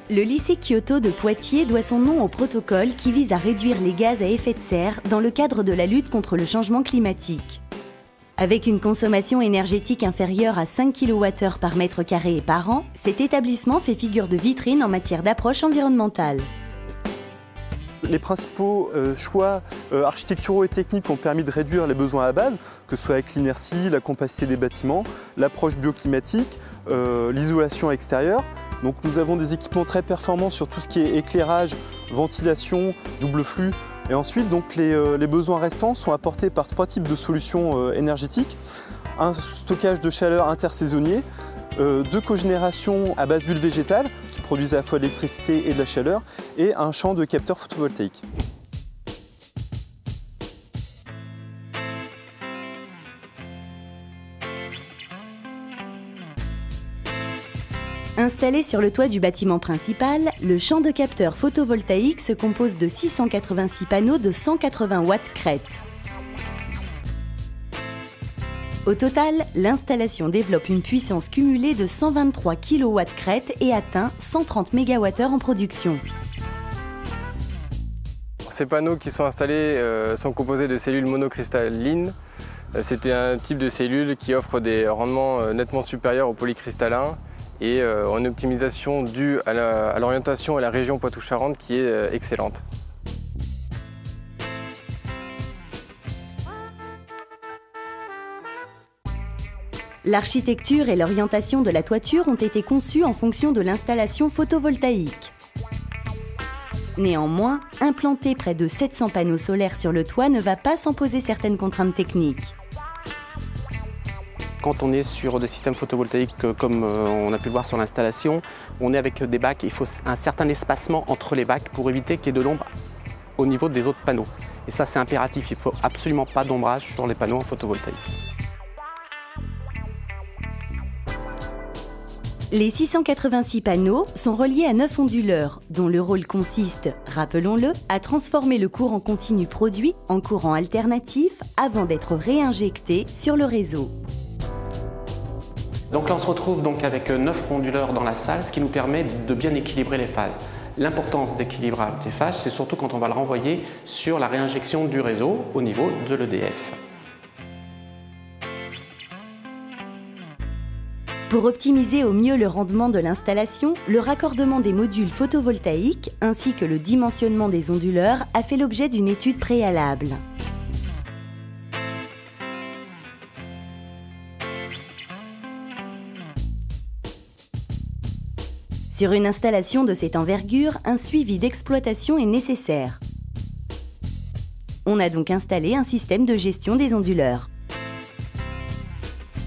Le lycée Kyoto de Poitiers doit son nom au protocole qui vise à réduire les gaz à effet de serre dans le cadre de la lutte contre le changement climatique. Avec une consommation énergétique inférieure à 5 kWh par mètre carré et par an, cet établissement fait figure de vitrine en matière d'approche environnementale. Les principaux choix architecturaux et techniques ont permis de réduire les besoins à la base, que ce soit avec l'inertie, la compacité des bâtiments, l'approche bioclimatique, l'isolation extérieure. Donc nous avons des équipements très performants sur tout ce qui est éclairage, ventilation, double flux. Et ensuite, donc, les besoins restants sont apportés par 3 types de solutions énergétiques. Un stockage de chaleur intersaisonnier, 2 cogénérations à base d'huile végétale qui produisent à la fois de l'électricité et de la chaleur, et un champ de capteurs photovoltaïques. Installé sur le toit du bâtiment principal, le champ de capteurs photovoltaïques se compose de 686 panneaux de 180 watts crête. Au total, l'installation développe une puissance cumulée de 123 kW crête et atteint 130 MWh en production. Ces panneaux qui sont installés sont composés de cellules monocristallines. C'était un type de cellule qui offre des rendements nettement supérieurs aux polycristallins et en optimisation due à l'orientation et à la région Poitou-Charentes qui est excellente. L'architecture et l'orientation de la toiture ont été conçues en fonction de l'installation photovoltaïque. Néanmoins, implanter près de 700 panneaux solaires sur le toit ne va pas sans poser certaines contraintes techniques. Quand on est sur des systèmes photovoltaïques, comme on a pu le voir sur l'installation, on est avec des bacs, il faut un certain espacement entre les bacs pour éviter qu'il y ait de l'ombre au niveau des autres panneaux. Et ça, c'est impératif, il ne faut absolument pas d'ombrage sur les panneaux en photovoltaïque. Les 686 panneaux sont reliés à 9 onduleurs, dont le rôle consiste, rappelons-le, à transformer le courant continu produit en courant alternatif avant d'être réinjecté sur le réseau. Donc là, on se retrouve donc avec 9 onduleurs dans la salle, ce qui nous permet de bien équilibrer les phases. L'importance d'équilibrage des phases, c'est surtout quand on va le renvoyer sur la réinjection du réseau au niveau de l'EDF. Pour optimiser au mieux le rendement de l'installation, le raccordement des modules photovoltaïques ainsi que le dimensionnement des onduleurs a fait l'objet d'une étude préalable. Sur une installation de cette envergure, un suivi d'exploitation est nécessaire. On a donc installé un système de gestion des onduleurs.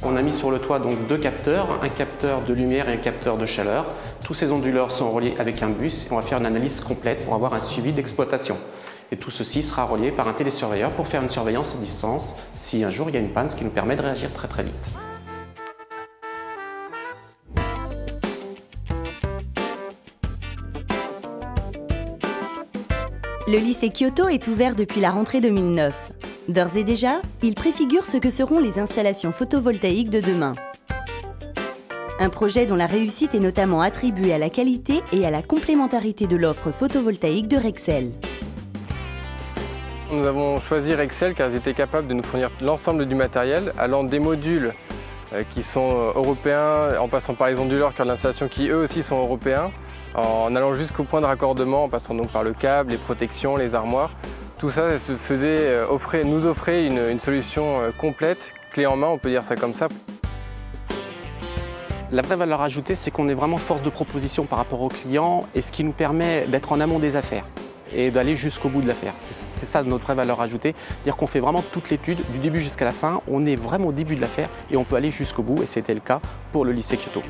On a mis sur le toit donc 2 capteurs, un capteur de lumière et un capteur de chaleur. Tous ces onduleurs sont reliés avec un bus et on va faire une analyse complète pour avoir un suivi d'exploitation. Et tout ceci sera relié par un télésurveilleur pour faire une surveillance à distance si un jour il y a une panne, ce qui nous permet de réagir très très vite. Le lycée Kyoto est ouvert depuis la rentrée 2009. D'ores et déjà, il préfigure ce que seront les installations photovoltaïques de demain. Un projet dont la réussite est notamment attribuée à la qualité et à la complémentarité de l'offre photovoltaïque de Rexel. Nous avons choisi Rexel car ils étaient capables de nous fournir l'ensemble du matériel, allant des modules qui sont européens, en passant par les onduleurs cœur de l'installation qui eux aussi sont européens, en allant jusqu'au point de raccordement, en passant donc par le câble, les protections, les armoires. Tout ça nous offrait une solution complète, clé en main, on peut dire ça comme ça. La vraie valeur ajoutée, c'est qu'on est vraiment force de proposition par rapport aux clients et ce qui nous permet d'être en amont des affaires et d'aller jusqu'au bout de l'affaire. C'est ça notre vraie valeur ajoutée, c'est-à-dire qu'on fait vraiment toute l'étude du début jusqu'à la fin, on est vraiment au début de l'affaire et on peut aller jusqu'au bout et c'était le cas pour le lycée Kyoto.